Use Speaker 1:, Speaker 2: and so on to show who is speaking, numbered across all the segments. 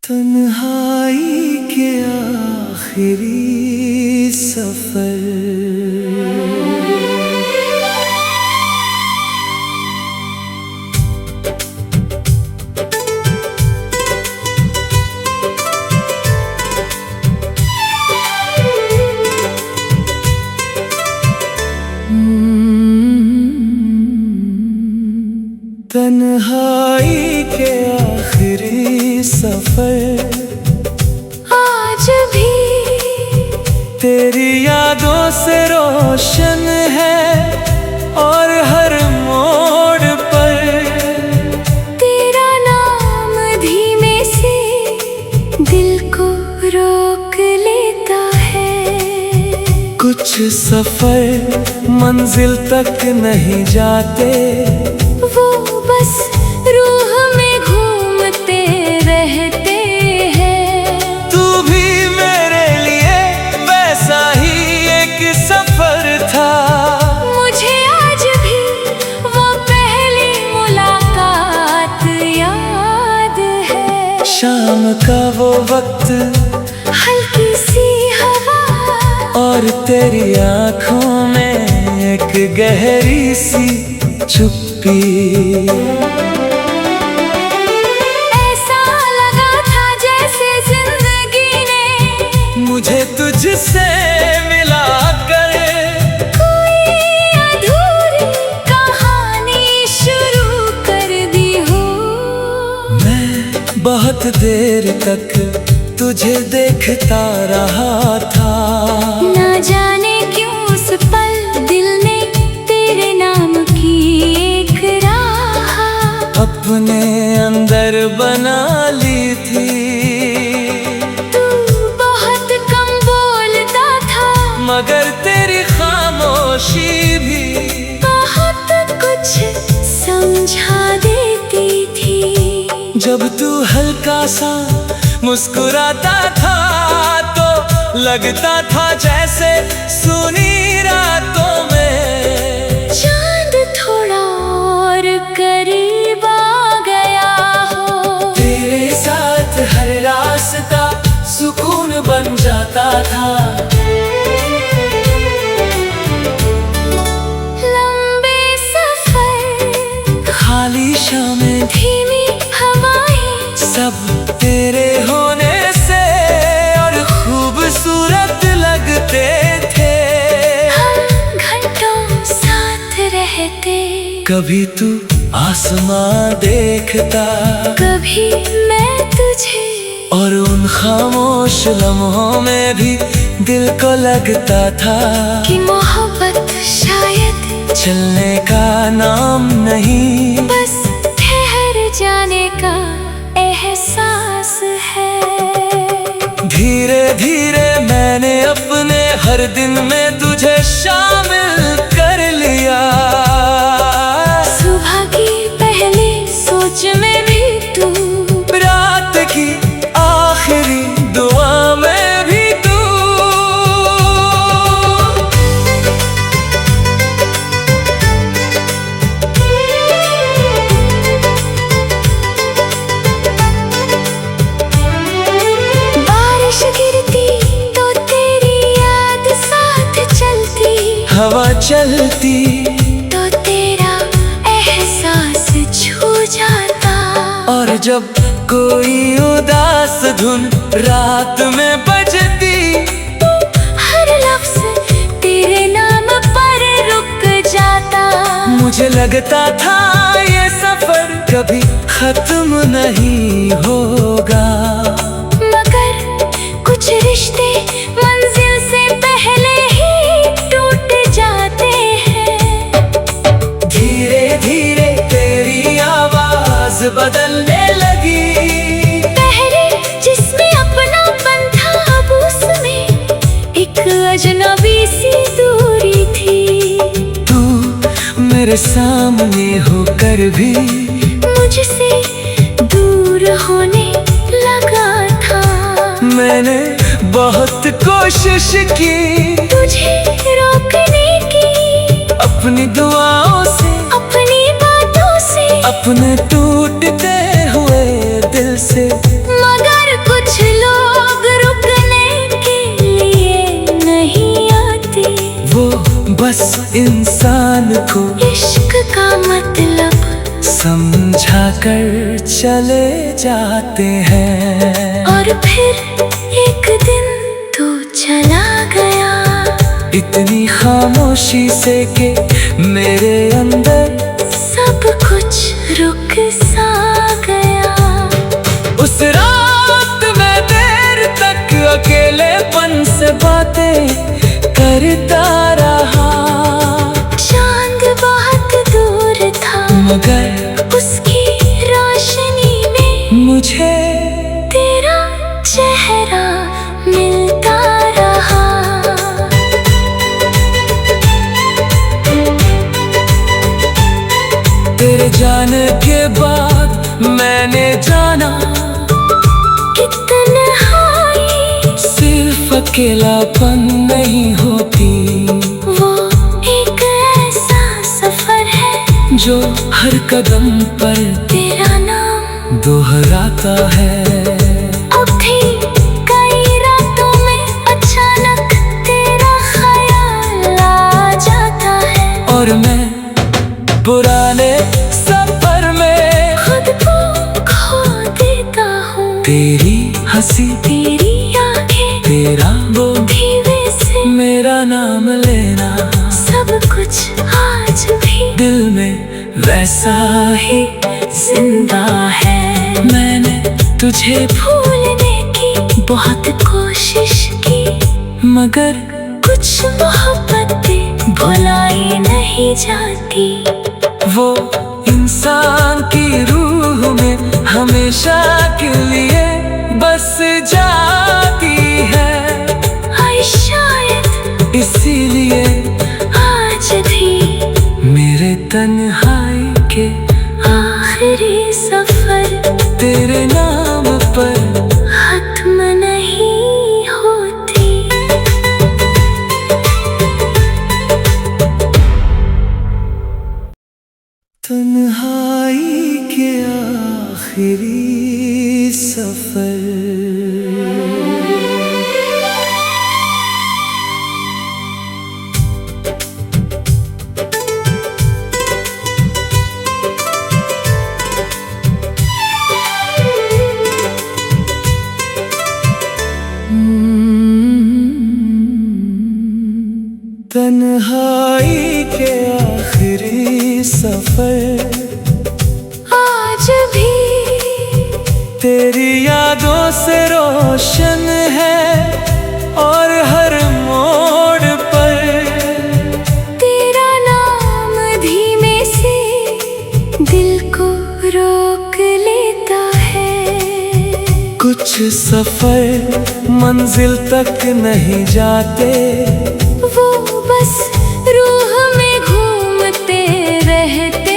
Speaker 1: तन्हाई के आखिरी सफर। तन्हाई के आखिरी सफर
Speaker 2: आज भी
Speaker 1: तेरी यादों से रोशन है और हर मोड़ पर
Speaker 2: तेरा नाम धीमे से दिल को रोक लेता है।
Speaker 1: कुछ सफर मंजिल तक नहीं जाते,
Speaker 2: वो बस रूह में घूमते रहते हैं।
Speaker 1: तू भी मेरे लिए वैसा ही एक सफर था।
Speaker 2: मुझे आज भी वो पहली मुलाकात याद है।
Speaker 1: शाम का वो वक्त,
Speaker 2: हल्की सी हवा
Speaker 1: और तेरी आँखों में एक गहरी सी चुप्पी।
Speaker 2: ऐसा लगा था जैसे जिंदगी ने
Speaker 1: मुझे तुझसे मिला कर
Speaker 2: कोई अधूरी कहानी शुरू कर दी हो।
Speaker 1: मैं बहुत देर तक तुझे देखता रहा था।
Speaker 2: ना जाने क्यों उस पल दिल ने तेरे नाम की एक राह
Speaker 1: अपने अंदर बना ली थी।
Speaker 2: तू बहुत कम बोलता था,
Speaker 1: मगर तेरी खामोशी भी
Speaker 2: बहुत कुछ समझा देती थी।
Speaker 1: जब तू हल्का सा मुस्कुराता था तो लगता था जैसे सुनी रातों में
Speaker 2: चांद थोड़ा और करीब आ गया हो।
Speaker 1: तेरे साथ हर रास्ता सुकून बन जाता था।
Speaker 2: लंबे सफर,
Speaker 1: खाली शामें,
Speaker 2: धीमी हवाएं,
Speaker 1: सब तेरे होने से और खूबसूरत लगते थे।
Speaker 2: हम घंटों साथ रहते,
Speaker 1: कभी तू आसमां देखता,
Speaker 2: कभी मैं तुझे,
Speaker 1: और उन खामोश लम्हों में भी दिल को लगता था
Speaker 2: कि मोहब्बत शायद
Speaker 1: चलने का नाम नहीं,
Speaker 2: बस ठहर जाने का एहसास है।
Speaker 1: धीरे धीरे मैंने अपने हर दिन में तुझे शामिल कर लिया।
Speaker 2: सुबह की पहली सोच में भी तू,
Speaker 1: रात की आखिरी दुआ में भी तू।
Speaker 2: बारिश गिरती तो तेरी याद साथ चलती,
Speaker 1: हवा चलती
Speaker 2: तो तेरा एहसास छू जाता।
Speaker 1: और जब कोई उदास धुन रात में बजती
Speaker 2: तो हर लफ्ज तेरे नाम पर रुक जाता।
Speaker 1: मुझे लगता था ये सफर कभी खत्म नहीं होगा,
Speaker 2: मगर कुछ रिश्ते मंजिल से पहले ही टूट जाते हैं।
Speaker 1: धीरे धीरे तेरी आवाज बदलने लगी।
Speaker 2: पहले जिसमें अपनापन था, अब उसमें एक अजनबी सी दूरी थी।
Speaker 1: तू मेरे सामने होकर भी
Speaker 2: मुझसे दूर होने लगा था।
Speaker 1: मैंने बहुत कोशिश की
Speaker 2: तुझे रोकने की,
Speaker 1: अपनी दुआओं से,
Speaker 2: अपनी बातों से,
Speaker 1: अपने टूटते हुए दिल से,
Speaker 2: मगर
Speaker 1: कर चले जाते हैं।
Speaker 2: और फिर एक दिन तू चला गया,
Speaker 1: इतनी खामोशी से कि मेरे अंदर
Speaker 2: सब कुछ रुक सा गया।
Speaker 1: उस रात मैं देर तक अकेलेपन से बातें करता रहा।
Speaker 2: चांद बहुत दूर था,
Speaker 1: मगर
Speaker 2: उसकी रोशनी में
Speaker 1: मुझे
Speaker 2: तेरा चेहरा मिलता रहा।
Speaker 1: तेरे जाने के बाद मैंने जाना
Speaker 2: कि तन्हाई
Speaker 1: सिर्फ अकेलापन नहीं होती,
Speaker 2: वो एक ऐसा सफर है
Speaker 1: जो हर कदम पर
Speaker 2: तेरा नाम
Speaker 1: दोहराता है।
Speaker 2: अब भी कई रातों में अचानक तेरा ख्याल आ जाता है,
Speaker 1: और मैं पुराने सफर में
Speaker 2: खुद को खो देता हूँ।
Speaker 1: तेरी हंसी,
Speaker 2: तेरी आंखें,
Speaker 1: तेरा वो
Speaker 2: धीरे से
Speaker 1: मेरा नाम लेना,
Speaker 2: सब कुछ आज भी
Speaker 1: दिल में वैसा ही
Speaker 2: जिंदा है।
Speaker 1: मैंने तुझे
Speaker 2: भूलने की बहुत कोशिश की,
Speaker 1: मगर
Speaker 2: कुछ मोहब्बतें भुलाई नहीं जाती।
Speaker 1: वो इंसान की रूह में हमेशा के लिए बस जाती है।
Speaker 2: आई शायद
Speaker 1: इसीलिए
Speaker 2: आज भी
Speaker 1: मेरे तन्हाई के
Speaker 2: आखिरी सफर
Speaker 1: तेरे नाम पर
Speaker 2: खत्म नहीं होती।
Speaker 1: तन्हाई के आखिरी सफर। तन्हाई के आखिरी सफर
Speaker 2: आज भी
Speaker 1: तेरी यादों से रोशन है, और हर मोड़ पर
Speaker 2: तेरा नाम धीमे से दिल को रोक लेता है।
Speaker 1: कुछ सफर मंजिल तक नहीं जाते,
Speaker 2: वो बस रूह में घूमते रहते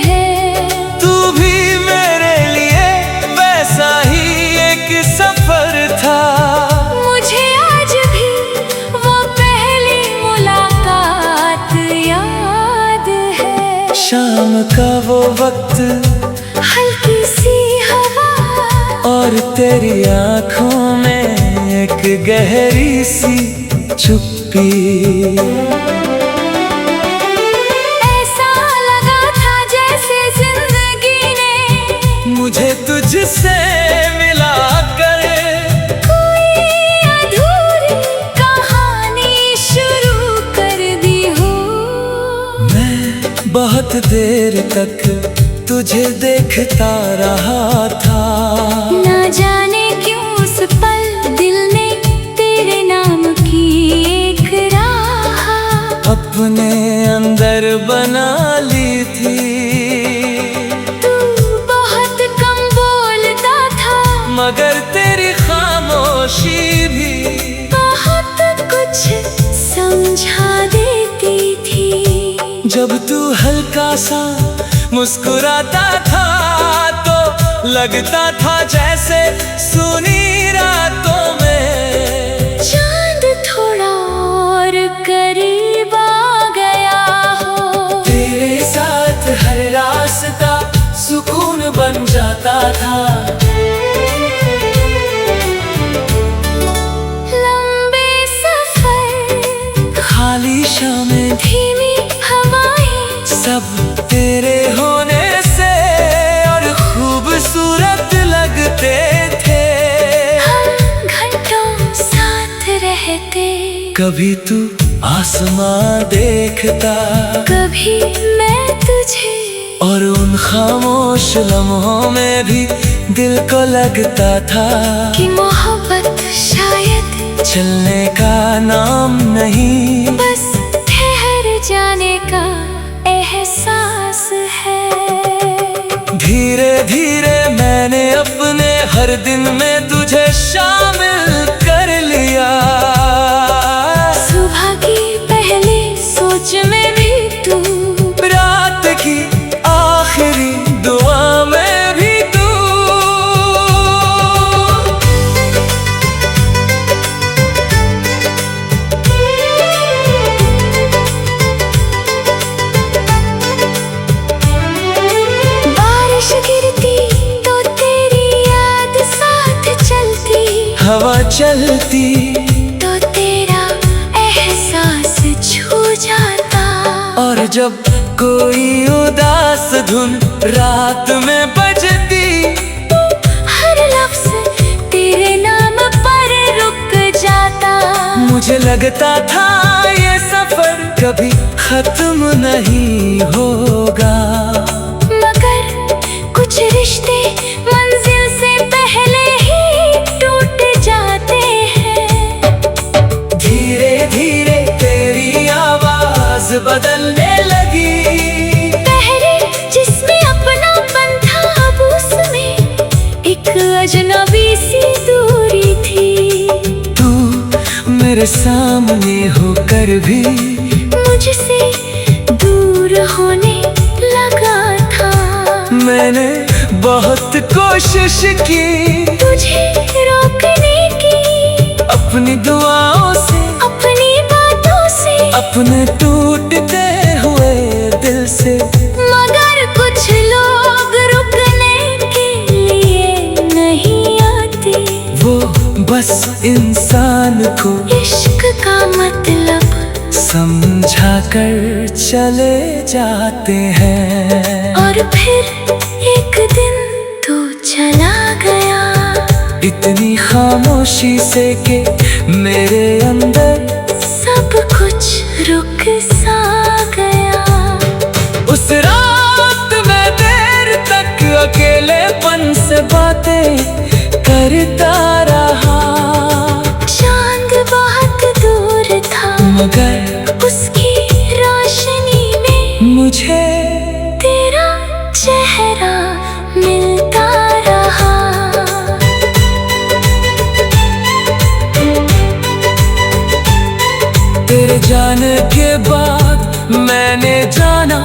Speaker 2: हैं।
Speaker 1: तू भी मेरे लिए वैसा ही एक सफर था।
Speaker 2: मुझे आज भी वो पहली मुलाकात याद है।
Speaker 1: शाम का वो वक्त,
Speaker 2: हल्की सी हवा,
Speaker 1: और तेरी आंखों में एक गहरी सी चुप्पी।
Speaker 2: ऐसा लगा था जैसे जिंदगी ने
Speaker 1: मुझे तुझसे मिला कर
Speaker 2: कोई अधूरी कहानी शुरू कर दी हो।
Speaker 1: मैं बहुत देर तक तुझे देखता रहा था।
Speaker 2: ना जाने क्यों उस पल दिल ने तेरे नाम की एक राह
Speaker 1: अपने अंदर बना ली थी।
Speaker 2: तू बहुत कम बोलता था,
Speaker 1: मगर तेरी खामोशी भी
Speaker 2: बहुत कुछ समझा देती थी।
Speaker 1: जब तू हल्का सा मुस्कुराता था तो लगता था जैसे सुनी रातों में
Speaker 2: चांद थोड़ा और करीब आ गया हो।
Speaker 1: तेरे साथ हर रास्ता सुकून बन जाता था।
Speaker 2: लंबे सफर,
Speaker 1: खाली शामें,
Speaker 2: धीमी हवाएं,
Speaker 1: सब तेरे होने से और कभी तू आसमां देखता,
Speaker 2: कभी मैं तुझे,
Speaker 1: और उन खामोश लम्हों में भी दिल को लगता था
Speaker 2: कि मोहब्बत शायद
Speaker 1: चलने का नाम नहीं,
Speaker 2: बस ठहर जाने का एहसास है।
Speaker 1: धीरे धीरे मैंने अपने हर दिन में तुझे शामिल कर लिया।
Speaker 2: सुबह की पहली सोच में भी तू,
Speaker 1: रात की आखिरी दुआ में भी तू।
Speaker 2: बारिश गिरती तो तेरी याद साथ चलती,
Speaker 1: हवा चलती
Speaker 2: तो तेरा एहसास छू जाता।
Speaker 1: और जब कोई उदास धुन रात में बजती,
Speaker 2: हर लफ्ज तेरे नाम पर रुक जाता।
Speaker 1: मुझे लगता था ये सफर कभी खत्म नहीं होगा,
Speaker 2: मगर कुछ रिश्ते मंजिल से पहले ही टूट जाते हैं।
Speaker 1: धीरे धीरे तेरी आवाज बदलने लगी,
Speaker 2: पहले जिसमें अपनापन था, अब उसमें एक अजनबी सी दूरी थी।
Speaker 1: तू मेरे सामने होकर भी
Speaker 2: मुझसे दूर होने लगा था।
Speaker 1: मैंने बहुत कोशिश की
Speaker 2: तुझे रोकने की,
Speaker 1: अपनी दुआओं से,
Speaker 2: अपनी बातों से,
Speaker 1: अपने टूटते हुए दिल से,
Speaker 2: मगर कुछ लोग रुकने के लिए नहीं आते।
Speaker 1: वो बस इंसान को
Speaker 2: इश्क का मतलब
Speaker 1: समझा कर चले जाते हैं।
Speaker 2: और फिर एक दिन तू चला गया,
Speaker 1: इतनी खामोशी से कि मेरे अंदर
Speaker 2: सब कुछ रुक सा गया।
Speaker 1: उस रात मैं देर तक अकेलेपन से बातें करता रहा,
Speaker 2: चांद बहुत दूर था,
Speaker 1: मगर
Speaker 2: उसकी रोशनी में
Speaker 1: मुझे
Speaker 2: तेरा चेहरा मिलता रहा।
Speaker 1: तेरे जाने के बाद मैंने जाना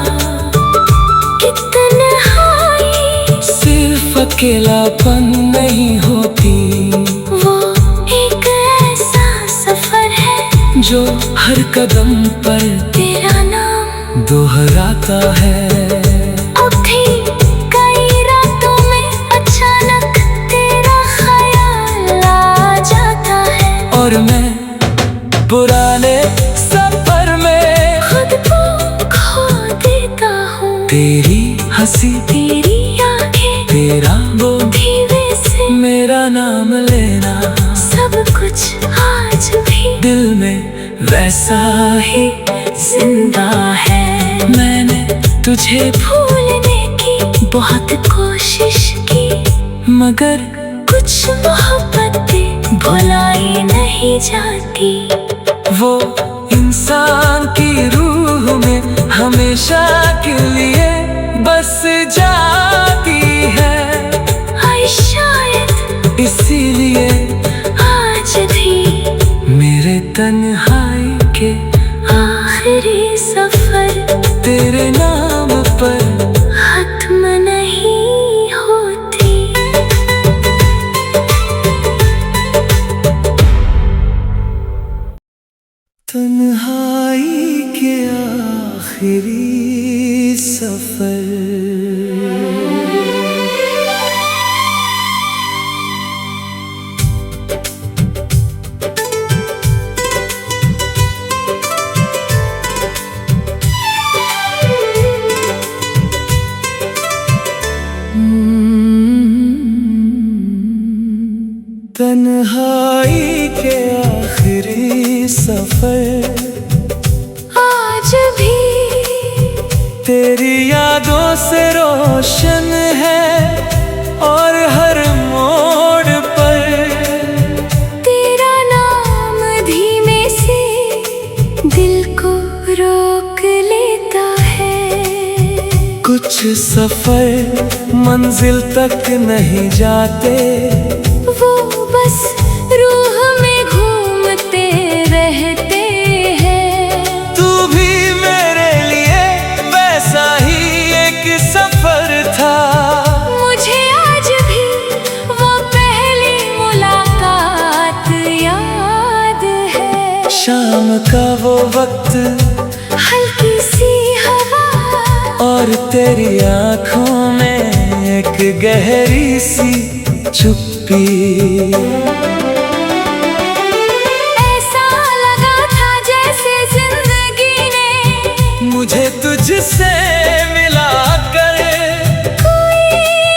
Speaker 2: कि तन्हाई
Speaker 1: सिर्फ अकेलापन नहीं होती,
Speaker 2: वो एक ऐसा सफर है
Speaker 1: जो हर कदम पर
Speaker 2: तेरा नाम
Speaker 1: दोहराता है।
Speaker 2: अब भी कई रातों में अचानक तेरा ख्याल आ जाता है,
Speaker 1: और मैं पुराने सफर में
Speaker 2: खुद को खो देता हूँ।
Speaker 1: तेरी हंसी,
Speaker 2: तेरी आंखें,
Speaker 1: तेरा वो
Speaker 2: धीरे से
Speaker 1: मेरा नाम लेना,
Speaker 2: सब कुछ आज भी
Speaker 1: दिल में वैसा ही
Speaker 2: जिंदा है।
Speaker 1: मैंने तुझे
Speaker 2: भूलने की बहुत कोशिश की,
Speaker 1: मगर
Speaker 2: कुछ मोहब्बतें भुलाई नहीं जाती।
Speaker 1: वो इंसान की रूह में हमेशा के लिए बस जाती है,
Speaker 2: आई शायद
Speaker 1: इसीलिए
Speaker 2: आज भी
Speaker 1: मेरे तन्हाई के
Speaker 2: आखिरी सफर
Speaker 1: तेरे नाम पर
Speaker 2: खत्म नहीं होती।
Speaker 1: तन्हाई के आखिरी सफर। तन्हाई के आखिरी सफर
Speaker 2: आज भी
Speaker 1: तेरी यादों से रोशन है, और हर मोड़ पर
Speaker 2: तेरा नाम धीमे से दिल को रोक लेता है।
Speaker 1: कुछ सफर मंजिल तक नहीं जाते,
Speaker 2: वो बस रूह में घूमते रहते हैं।
Speaker 1: तू भी मेरे लिए वैसा ही एक सफर था।
Speaker 2: मुझे आज भी वो पहली मुलाकात याद है।
Speaker 1: शाम का वो वक्त,
Speaker 2: हल्की सी हवा,
Speaker 1: और तेरी आँखों में एक गहरी सी चुप्पी।
Speaker 2: ऐसा लगा था जैसे जिंदगी ने
Speaker 1: मुझे तुझसे मिला करे,
Speaker 2: कोई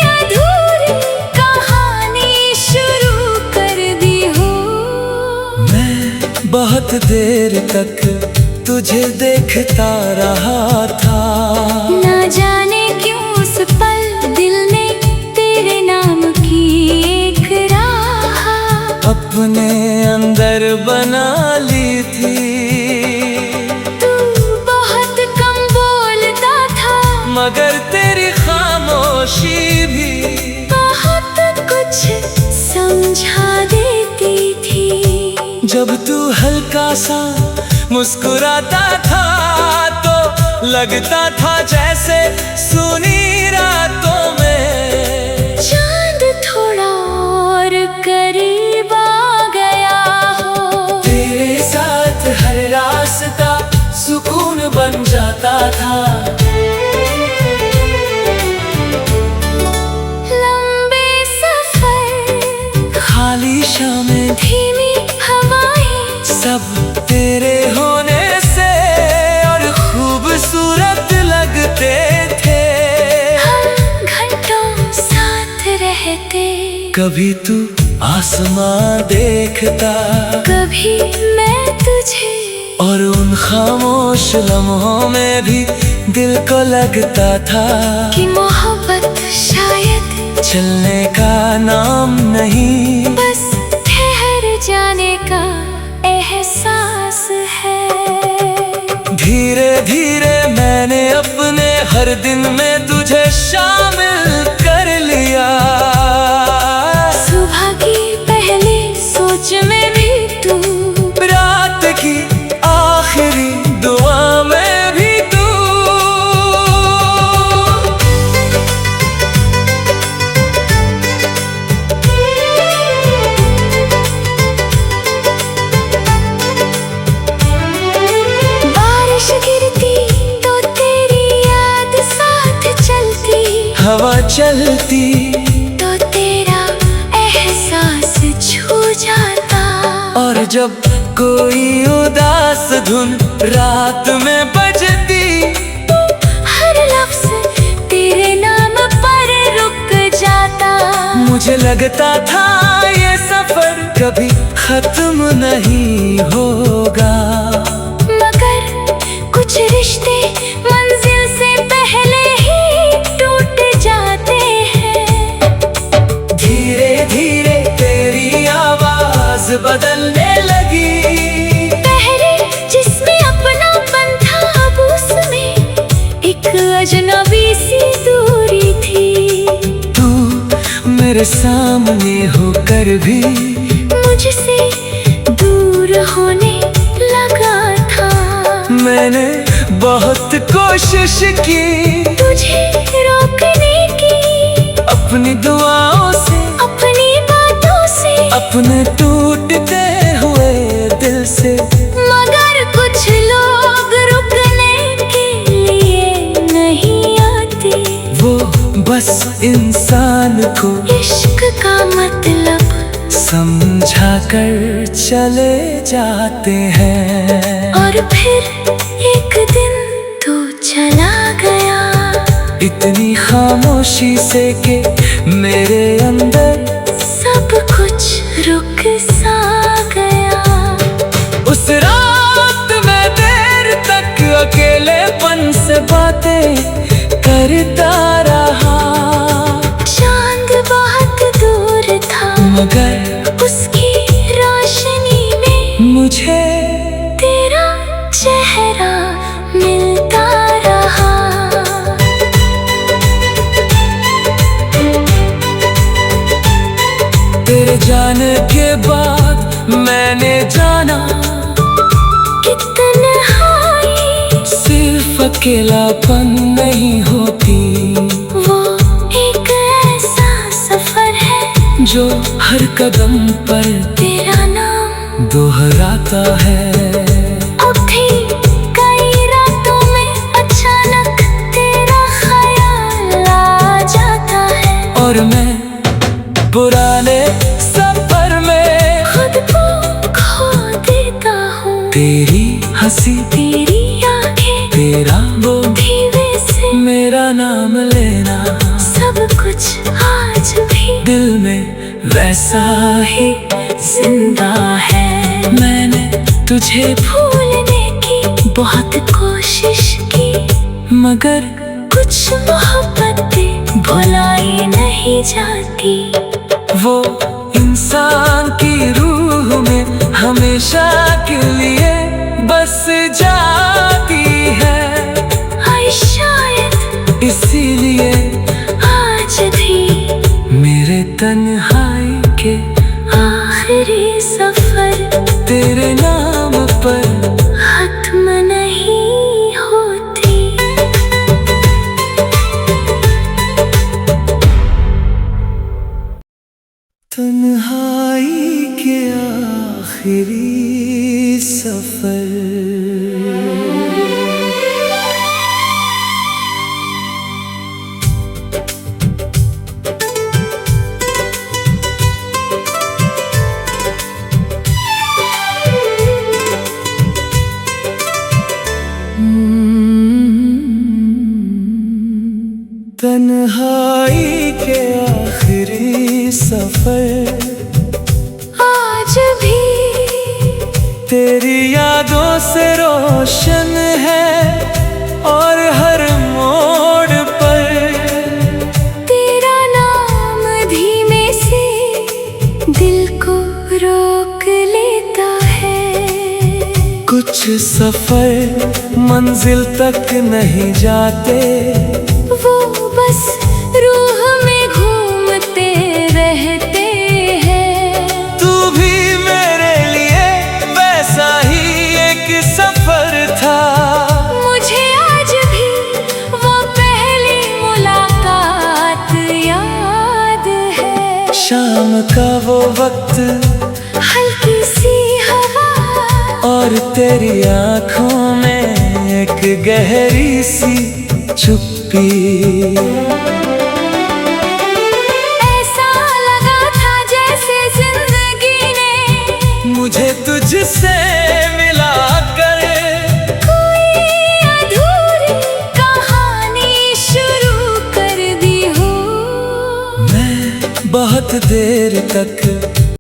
Speaker 2: अधूरी कहानी शुरू कर दी हो।
Speaker 1: मैं बहुत देर तक तुझे देखता रहा था।
Speaker 2: ना जाने क्यों उस पल दिल ने तेरे नाम की एक राह
Speaker 1: अपने अंदर बना ली थी।
Speaker 2: तू बहुत कम बोलता था,
Speaker 1: मगर तेरी खामोशी भी
Speaker 2: बहुत कुछ समझा देती थी।
Speaker 1: जब तू हल्का सा मुस्कुराता था तो लगता था जैसे सुनी रातों में
Speaker 2: चांद थोड़ा और करीब आ गया हो।
Speaker 1: तेरे साथ हर रास्ता सुकून बन जाता था।
Speaker 2: लंबे सफर,
Speaker 1: खाली शामें,
Speaker 2: धीमी हवाएं,
Speaker 1: सब तेरे होने से और खूबसूरत लगते थे।
Speaker 2: हम घंटों साथ रहते,
Speaker 1: कभी तू आसमां देखता,
Speaker 2: कभी मैं तुझे,
Speaker 1: और उन खामोश लम्हों में भी दिल को लगता था
Speaker 2: कि मोहब्बत शायद
Speaker 1: चलने का नाम नहीं,
Speaker 2: बस ठहर जाने का एहसास है।
Speaker 1: धीरे धीरे मैंने अपने हर दिन में तुझे शामिल कर लिया।
Speaker 2: सुबह की पहली सोच में भी तू,
Speaker 1: रात की आखिरी दुआ में भी तू।
Speaker 2: बारिश गिरती तो तेरी याद साथ चलती,
Speaker 1: हवा चलती
Speaker 2: तो तेरा एहसास छू जाता।
Speaker 1: और जब कोई उदास धुन रात में बजती,
Speaker 2: हर लफ्ज तेरे नाम पर रुक जाता।
Speaker 1: मुझे लगता था ये सफर कभी खत्म नहीं होगा,
Speaker 2: मगर कुछ रिश्ते मंजिल से पहले ही टूट जाते हैं।
Speaker 1: धीरे धीरे तेरी आवाज बदलने लगी।
Speaker 2: पहले जिसमें अपनापन था, अब उसमें एक अजनबी सी दूरी थी।
Speaker 1: तू मेरे सामने होकर भी
Speaker 2: मुझसे दूर होने लगा था।
Speaker 1: मैंने बहुत कोशिश की
Speaker 2: तुझे रोकने की,
Speaker 1: अपनी दुआओं से,
Speaker 2: अपनी बातों से,
Speaker 1: अपने टूटते हुए दिल से,
Speaker 2: मगर कुछ लोग रुकने के लिए नहीं आते।
Speaker 1: वो बस इंसान को
Speaker 2: इश्क का मतलब
Speaker 1: समझा कर चले जाते हैं।
Speaker 2: और फिर एक दिन तू चला गया,
Speaker 1: इतनी खामोशी से कि मेरे अंदर
Speaker 2: सब कुछ रुक सा गया।
Speaker 1: उस रात मगर
Speaker 2: उसकी रोशनी में
Speaker 1: मुझे
Speaker 2: तेरा चेहरा मिलता रहा।
Speaker 1: तेरे जाने के बाद मैंने जाना
Speaker 2: कि तन्हाई
Speaker 1: सिर्फ अकेलापन नहीं होती,
Speaker 2: वो एक ऐसा सफर है
Speaker 1: जो हर कदम पर
Speaker 2: तेरा नाम
Speaker 1: दोहराता है।
Speaker 2: अब भी कई रातों में अचानक तेरा ख्याल आ जाता है,
Speaker 1: और मैं पुराने सफर में
Speaker 2: खुद को खो देता हूँ।
Speaker 1: तेरी हंसी,
Speaker 2: तेरी आंखें,
Speaker 1: तेरा वो
Speaker 2: धीरे से
Speaker 1: मेरा नाम लेना,
Speaker 2: सब कुछ आज भी
Speaker 1: दिल में वैसा ही
Speaker 2: जिंदा है।
Speaker 1: मैंने तुझे
Speaker 2: भूलने की बहुत कोशिश की,
Speaker 1: मगर
Speaker 2: कुछ मोहब्बतें भुलाई नहीं जाती।
Speaker 1: वो इंसान की रूह में हमेशा के लिए बस जाती है,
Speaker 2: आई शायद
Speaker 1: इसीलिए
Speaker 2: आज भी
Speaker 1: मेरे तन्हाई के
Speaker 2: आखिरी सफर
Speaker 1: तेरे नाम पर
Speaker 2: खत्म नहीं होती।
Speaker 1: तन्हाई के आखिरी सफर। तन्हाई के आखिरी सफर
Speaker 2: आज भी
Speaker 1: तेरी यादों से रोशन है, और हर मोड़ पर
Speaker 2: तेरा नाम धीमे से दिल को रोक लेता है।
Speaker 1: कुछ सफर मंजिल तक नहीं जाते,
Speaker 2: वो बस रूह में घूमते रहते हैं।
Speaker 1: तू भी मेरे लिए वैसा ही एक सफर था।
Speaker 2: मुझे आज भी वो पहली मुलाकात याद है।
Speaker 1: शाम का वो वक्त,
Speaker 2: हल्की सी हवा,
Speaker 1: और तेरी आँखों में एक गहरी सी चुप्पी।
Speaker 2: ऐसा लगा था जैसे जिंदगी ने
Speaker 1: मुझे तुझसे मिला कर
Speaker 2: कोई अधूरी कहानी शुरू कर दी हो।
Speaker 1: मैं बहुत देर तक